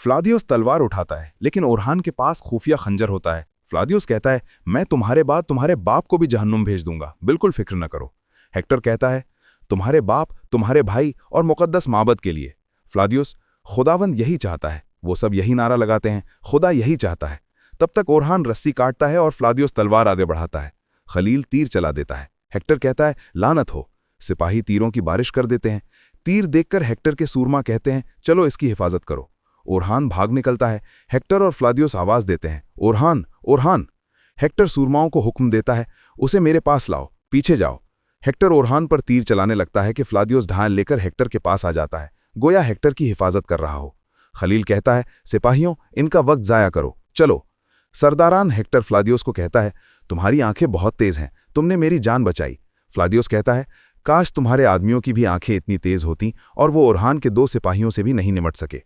फ्लादियोस तलवार उठाता है, लेकिन ओरहान के पास खुफिया खंजर होता है। फ्लादियोस कहता है, मैं तुम्हारे बाद तुम्हारे बाप को भी जहन्नुम भेज दूंगा, बिल्कुल फिक्र न करो। हेक्टर कहता है, तुम्हारे बाप, तुम्हारे भाई और मुकद्दस माबद के लिए। फ्लादियोस, खुदावंद यही चाहता है। वो सब यही नारा लगाते हैं, खुदा यही चाहता है। तब तक ओरहान रस्सी काटता है और फ्लादियोस तलवार आगे बढ़ाता है। खलील तीर चला देता है। हेक्टर कहता है, लानत हो। सिपाही तीरों की बारिश कर देते हैं। तीर देखकर हेक्टर के सूरमा कहते हैं, चलो इसकी हिफाजत करो। ओरहान भाग निकलता है। हेक्टर और फ्लादियोस आवाज देते हैं, ओरहान, ओरहान। हेक्टर सूरमाओं को हुक्म देता है, उसे मेरे पास लाओ, पीछे जाओ। हेक्टर ओरहान पर तीर चलाने लगता है कि फ्लादियोस ढाल लेकर हेक्टर के पास आ जाता है, गोया हेक्टर की हिफाजत कर रहा हो। खलील कहता है, सिपाहियों, इनका वक्त जाया करो, चलो। सरदारान हेक्टर फ्लादियोस को कहता है, तुम्हारी आंखें बहुत तेज हैं, तुमने मेरी जान बचाई। फ्लादियोस कहता है, काश तुम्हारे आदमियों की भी आंखें इतनी तेज होतीं और वो ओरहान के 2 सिपाहियों से भी नहीं निमट सके।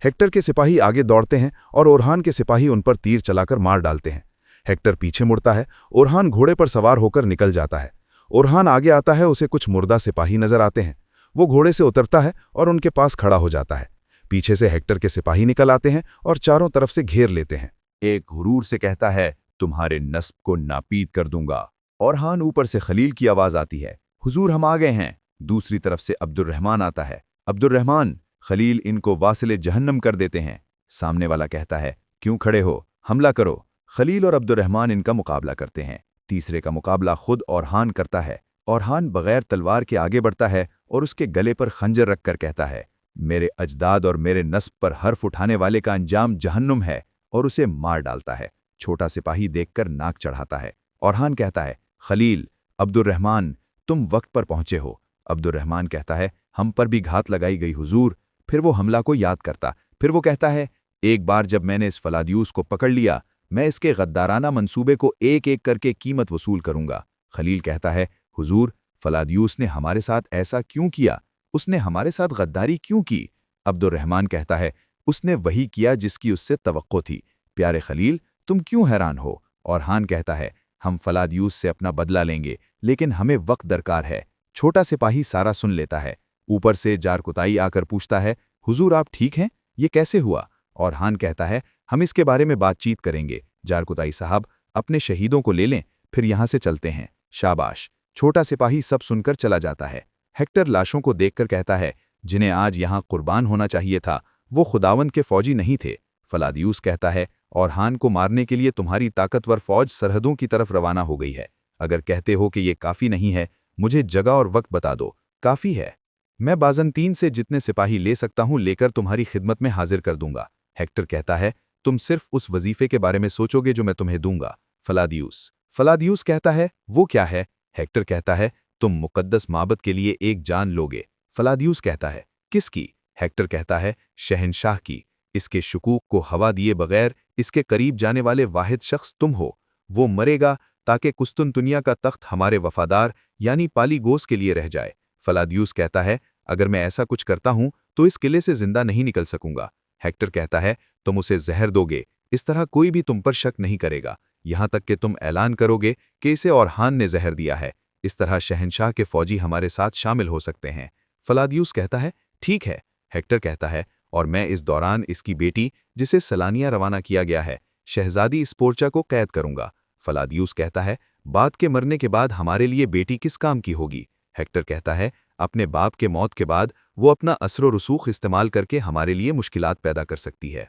हेक्टर के सिपाही आगे दौड़ते हैं और ओरहान के सिपाही उन पर तीर चलाकर मार डालते हैं। हेक्टर पीछे मुड़ता है। ओरहान घोड़े पर सवार होकर निकल जाता है। ओरहान आगे आता है, उसे कुछ मुर्दा सिपाही नजर आते हैं। वो घोड़े से उतरता है और उनके पास खड़ा हो जाता है। पीछे से हेक्टर के सिपाही निकल आते हैं और चारों तरफ से घेर लेते हैं। एक हुरूर से कहता है, तुम्हारे नस्ब को नापीद कर दूंगा। ओरहान ऊपर से खलील की आवाज आती है, हुजूर हम आ गए हैं। दूसरी तरफ से अब्दुर्रहमान आता है, अब्दुर्रहमान, खलील इनको वासिले जहन्नम कर देते हैं। सामने वाला कहता है, क्यों खड़े हो, हमला करो। खलील और अब्दुर्रहमान इनका मुकाबला करते हैं। तीसरे का मुकाबला खुद ओरहान करता है। ओरहान बगैर तलवार के आगे बढ़ता है और उसके गले पर खंजर रखकर कहता है, मेरे अजदाद और मेरे नस्ब पर हर्फ उठाने वाले का अंजाम जहन्नुम है, और उसे मार डालता है। छोटा सिपाही देखकर नाक चढ़ाता है। ओरहान कहता है, खलील, अब्दुर्रहमान, तुम वक्त पर पहुंचे हो। अब्दुर्रहमान कहता है, हम पर भी घात लगाई गई हुजूर। फिर वो हमला को याद करता। फिर वो कहता है, एक बार जब मैंने इस फलादियूस को पकड़ लिया, मैं इसके गद्दाराना मंसूबे को एक एक करके कीमत वसूल करूंगा। खलील कहता है, हुजूर, फलादियूस ने हमारे साथ ऐसा क्यों किया? उसने हमारे साथ गद्दारी क्यों की? अब्दुर्रहमान कहता है, उसने वही किया जिसकी उससे तवक्को थी। प्यारे खलील, तुम क्यों हैरान हो? ओरहान कहता है, हम फलादियूस से अपना बदला लेंगे, लेकिन हमें वक्त दरकार है। छोटा सिपाही सारा सुन लेता है। ऊपर से जारकुताई आकर पूछता है, हुजूर आप ठीक हैं? ये कैसे हुआ? ओरहान कहता है, हम इसके बारे में बातचीत करेंगे। जारकुताई साहब, अपने शहीदों को ले लें, फिर यहां से चलते हैं। शाबाश। छोटा सिपाही सब सुनकर चला जाता है। हेक्टर लाशों को देखकर कहता है, जिन्हें आज यहां कुर्बान होना चाहिए था, वो खुदावंद के फौजी नहीं थे। फलादियूस कहता है, ओरहान को मारने के लिए तुम्हारी ताकतवर फौज सरहदों की तरफ रवाना हो गई है। अगर कहते हो कि ये काफ़ी नहीं है, मुझे जगह और वक्त बता दो। काफ़ी है। मैं बाज़ंतीन से जितने सिपाही ले सकता हूं लेकर तुम्हारी खिदमत में हाजिर कर दूंगा। हेक्टर कहता है, तुम सिर्फ उस वजीफे के बारे में सोचोगे जो मैं तुम्हें दूंगा। फलादियूस कहता है, वो क्या है? हेक्टर कहता है, तुम मुकद्दस माबद के लिए एक जान लोगे। फलादियूस कहता है, किसकी? हेक्टर कहता है, शहनशाह की। इसके शकूक को हवा दिए बगैर इसके करीब जाने वाले वाहिद शख्स तुम हो। वो मरेगा ताकि कुस्तुनतुनिया का तख्त हमारे वफादार यानी पालीगोस के लिए रह जाए। फलादियूस कहता है, अगर मैं ऐसा कुछ करता हूं तो इस किले से जिंदा नहीं निकल सकूंगा। हेक्टर कहता है, तुम उसे जहर दोगे, इस तरह कोई भी तुम पर शक नहीं करेगा, यहां तक कि तुम ऐलान करोगे कि इसे ओरहान ने जहर दिया है। इस तरह शहनशाह के फौजी हमारे साथ शामिल हो सकते हैं। फलादियूस कहता है, ठीक है। हेक्टर कहता है, और मैं इस दौरान इसकी बेटी, जिसे सलानिया रवाना किया गया है, शहजादी स्पोर्चा को कैद करूंगा। फलादियूस कहता है, बात के मरने के बाद हमारे लिए बेटी किस काम की होगी? हेक्टर कहता है, अपने बाप के मौत के बाद वो अपना असर रसूख इस्तेमाल करके हमारे लिए मुश्किलात पैदा कर सकती है।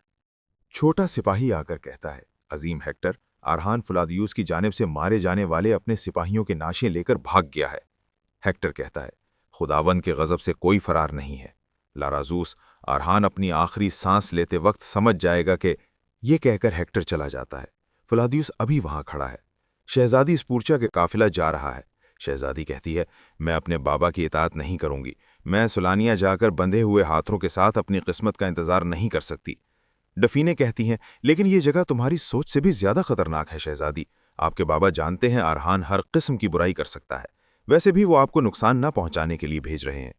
छोटा सिपाही आकर कहता है, अजीम हेक्टर, ओरहान फलादियूस की जानिब से मारे जाने वाले अपने सिपाहियों के नाशें लेकर भाग गया है। हेक्टर कहता है, खुदावंद के गजब से कोई फरार नहीं है। लाराजूस, ओरहान अपनी आखिरी सांस लेते वक्त समझ जाएगा कि ये कहकर हेक्टर चला जाता है। फलादियूस अभी वहां खड़ा है। शहजादी स्पूर्चा के काफिला जा रहा है। शहजादी कहती है, मैं अपने बाबा की इताअत नहीं करूंगी। मैं सुलानिया जाकर बंधे हुए हाथों के साथ अपनी किस्मत का इंतजार नहीं कर सकती। डफीने कहती हैं, लेकिन ये जगह तुम्हारी सोच से भी ज्यादा खतरनाक है शहजादी। आपके बाबा जानते हैं ओरहान हर किस्म की बुराई कर सकता है। वैसे भी वो आपको नुकसान न पहुंचाने के लिए भेज रहे हैं।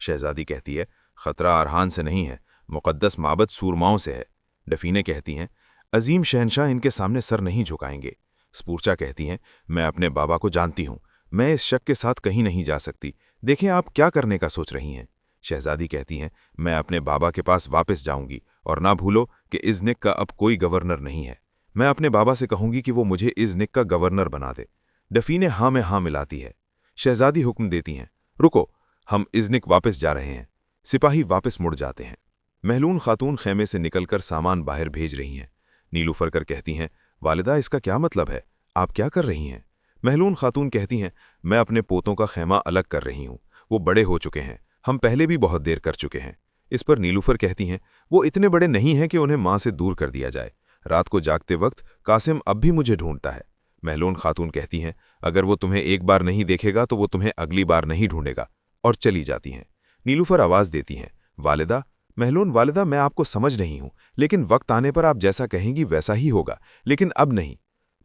शहजादी कहती है, खतरा ओरहान से नहीं है, मुकद्दस माबद सूरमाओं से है। डफीने कहती हैं, अजीम शहनशाह इनके सामने सर नहीं झुकाएंगे। स्पूर्चा कहती हैं, मैं अपने बाबा को जानती हूं, मैं इस शक के साथ कहीं नहीं जा सकती। देखें आप क्या करने का सोच रही हैं। शहजादी कहती हैं, मैं अपने बाबा के पास वापस जाऊंगी और ना भूलो कि इज़्निक का अब कोई गवर्नर नहीं है। मैं अपने बाबा से कहूंगी कि वो मुझे इज़्निक का गवर्नर बना दे। डफीने हाँ में हाँ मिलाती है। शहजादी हुक्म देती हैं, रुको, हम इज़्निक वापस जा रहे हैं। सिपाही वापस मुड़ जाते हैं। महलून खातून खेमे से निकलकर सामान बाहर भेज रही हैं। नीलूफर कर कहती हैं, वालिदा इसका क्या मतलब है, आप क्या कर रही हैं? महलून खातून कहती हैं, मैं अपने पोतों का खेमा अलग कर रही हूँ, वो बड़े हो चुके हैं, हम पहले भी बहुत देर कर चुके हैं। इस पर नीलूफर कहती हैं, वो इतने बड़े नहीं हैं कि उन्हें माँ से दूर कर दिया जाए। रात को जागते वक्त कासिम अब भी मुझे ढूंढता है। महलून खातून कहती हैं, अगर वो तुम्हें एक बार नहीं देखेगा तो वो तुम्हें अगली बार नहीं ढूंढेगा, और चली जाती हैं। नीलूफर आवाज़ देती हैं, वालिदा। महलून, वालिदा मैं आपको समझ रही हूँ, लेकिन वक्त आने पर आप जैसा कहेंगी वैसा ही होगा, लेकिन अब नहीं।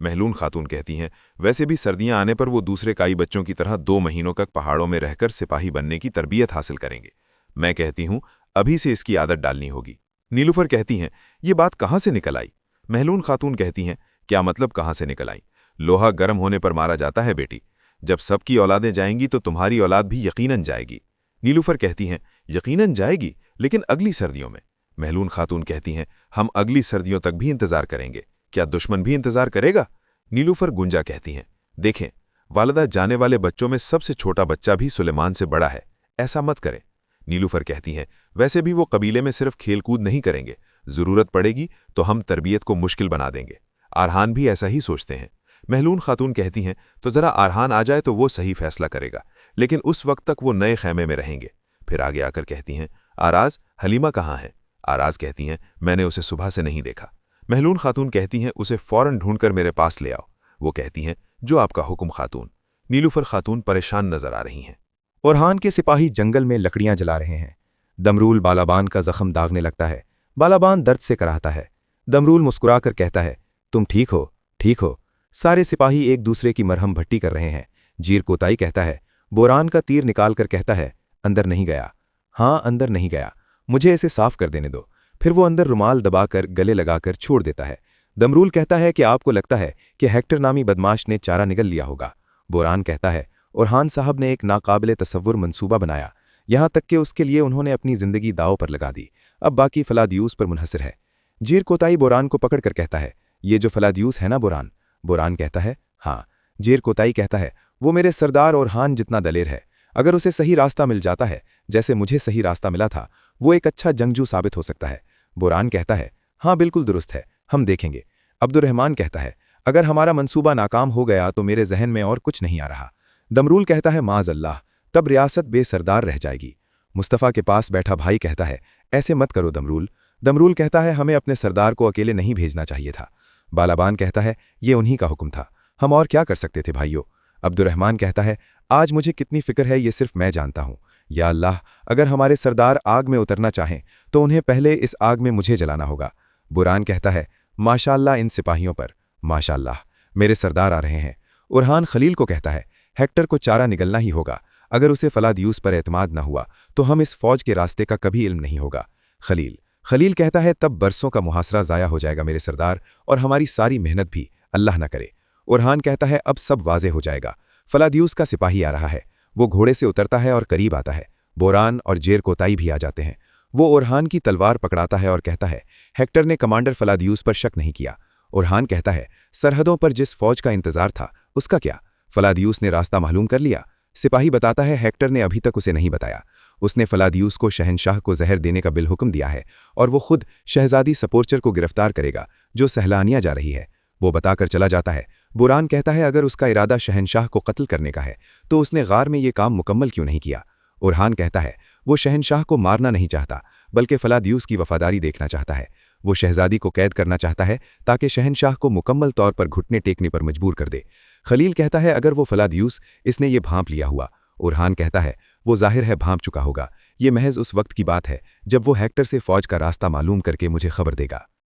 महलून खातून कहती हैं, वैसे भी सर्दियां आने पर वो दूसरे काई बच्चों की तरह 2 महीनों तक पहाड़ों में रहकर सिपाही बनने की तरबियत हासिल करेंगे। मैं कहती हूँ अभी से इसकी आदत डालनी होगी। नीलूफर कहती हैं, ये बात कहाँ से निकल आई? महलून खातून कहती हैं, क्या मतलब कहाँ से निकल आई? लोहा गर्म होने पर मारा जाता है बेटी। जब सबकी औलादें जाएंगी तो तुम्हारी औलाद भी यकीनन जाएगी। नीलूफर कहती हैं, यकीनन जाएगी, लेकिन अगली सर्दियों में। महलून खातून कहती हैं, हम अगली सर्दियों तक भी इंतजार करेंगे, क्या दुश्मन भी इंतजार करेगा? नीलूफर गुंजा कहती हैं, देखें वालिदा, जाने वाले बच्चों में सबसे छोटा बच्चा भी सुलेमान से बड़ा है, ऐसा मत करें। नीलूफर कहती हैं, वैसे भी वो कबीले में सिर्फ खेलकूद नहीं करेंगे, जरूरत पड़ेगी तो हम तरबियत को मुश्किल बना देंगे। आरहान भी ऐसा ही सोचते हैं। महलून खातून कहती हैं, तो जरा आरहान आ जाए तो वो सही फैसला करेगा, लेकिन उस वक्त तक वो नए खैमे में रहेंगे। फिर आगे आकर कहती हैं, आराज, हलीमा कहाँ है? आराज कहती हैं, मैंने उसे सुबह से नहीं देखा। महलून खातून कहती हैं, उसे फौरन ढूंढकर मेरे पास ले आओ। वो कहती हैं, जो आपका हुक्म खातून। नीलूफर खातून परेशान नजर आ रही हैं। ओरहान के सिपाही जंगल में लकड़ियां जला रहे हैं। दमरूल बालाबान का जख्म दागने लगता है। बालाबान दर्द से कराहता है। दमरूल मुस्कुराकर कहता है, तुम ठीक हो, ठीक हो। सारे सिपाही एक दूसरे की मरहम भट्टी कर रहे हैं। जीर कोताई कहता है, बोरान का तीर निकालकर कहता है, अंदर नहीं गया। हाँ, अंदर नहीं गया, मुझे इसे साफ कर देने दो। फिर वो अंदर रुमाल दबाकर गले लगाकर छोड़ देता है। दमरूल कहता है कि आपको लगता है कि हेक्टर नामी बदमाश ने चारा निगल लिया होगा। बोरान कहता है, ओरहान साहब ने एक नाकाबिले तसव्वुर मंसूबा बनाया, यहाँ तक कि उसके लिए उन्होंने अपनी जिंदगी दाव पर लगा दी। अब बाकी फलादियूस पर मुनहसर है। जीर कोताई बोरान को पकड़कर कहता है, ये जो फलादियूस है ना बोरान? बोरान कहता है, हाँ। जीर कोताई कहता है, वो मेरे सरदार ओरहान जितना दलेर है। अगर उसे सही रास्ता मिल जाता है, जैसे मुझे सही रास्ता मिला था, वो एक अच्छा जंगजू साबित हो सकता है। बोरान कहता है, हाँ बिल्कुल दुरुस्त है, हम देखेंगे। अब्दुर्रहमान कहता है, अगर हमारा मंसूबा नाकाम हो गया तो मेरे जहन में और कुछ नहीं आ रहा। दमरूल कहता है, माज़ अल्लाह, तब रियासत बेसरदार रह जाएगी। मुस्तफ़ा के पास बैठा भाई कहता है, ऐसे मत करो दमरूल। दमरूल कहता है, हमें अपने सरदार को अकेले नहीं भेजना चाहिए था। बालाबान कहता है, ये उन्हीं का हुक्म था, हम और क्या कर सकते थे भाइयों। अब्दुर्रहमान कहता है, आज मुझे कितनी फिक्र है ये सिर्फ मैं जानता हूँ। या अल्लाह, अगर हमारे सरदार आग में उतरना चाहें तो उन्हें पहले इस आग में मुझे जलाना होगा। बुरान कहता है, माशाअल्लाह इन सिपाहियों पर, माशाअल्लाह मेरे सरदार आ रहे हैं। ओरहान खलील को कहता है, हेक्टर को चारा निगलना ही होगा। अगर उसे फलादियूस पर एतमाद न हुआ तो हम इस फौज के रास्ते का कभी इल्म नहीं होगा। खलील कहता है, तब बरसों का मुहासरा ज़ाया हो जाएगा मेरे सरदार, और हमारी सारी मेहनत भी, अल्लाह न करे। ओरहान कहता है, अब सब वाज़े हो जाएगा। फलादियूस का सिपाही आ रहा है। वो घोड़े से उतरता है और करीब आता है। बोरान और जेर कोताई भी आ जाते हैं। वो ओरहान की तलवार पकड़ाता है और कहता है, हेक्टर ने कमांडर फलादियूस पर शक नहीं किया। ओरहान कहता है, सरहदों पर जिस फौज का इंतजार था उसका क्या? फलादियूस ने रास्ता मालूम कर लिया। सिपाही बताता है, हेक्टर ने अभी तक उसे नहीं बताया। उसने फलादियूस को शहनशाह को जहर देने का बिलहुक्म दिया है, और वो खुद शहजादी सपोर्चर को गिरफ्तार करेगा जो सहलानिया जा रही है। वो बताकर चला जाता है। बुरान कहता है, अगर उसका इरादा शहनशाह को कत्ल करने का है तो उसने गार में ये काम मुकम्मल क्यों नहीं किया? ओरहान कहता है, वो शहनशाह को मारना नहीं चाहता, बल्कि फलादियूस की वफादारी देखना चाहता है। वो शहजादी को कैद करना चाहता है ताकि शहनशाह को मुकम्मल तौर पर घुटने टेकने पर मजबूर कर दे। खलील कहता है, अगर वो फलादियूस, इसने ये भांप लिया हुआ। ओरहान कहता है, वो जाहिर है भांप चुका होगा। ये महज उस वक्त की बात है जब वो हेक्टर से फौज का रास्ता मालूम करके मुझे खबर देगा।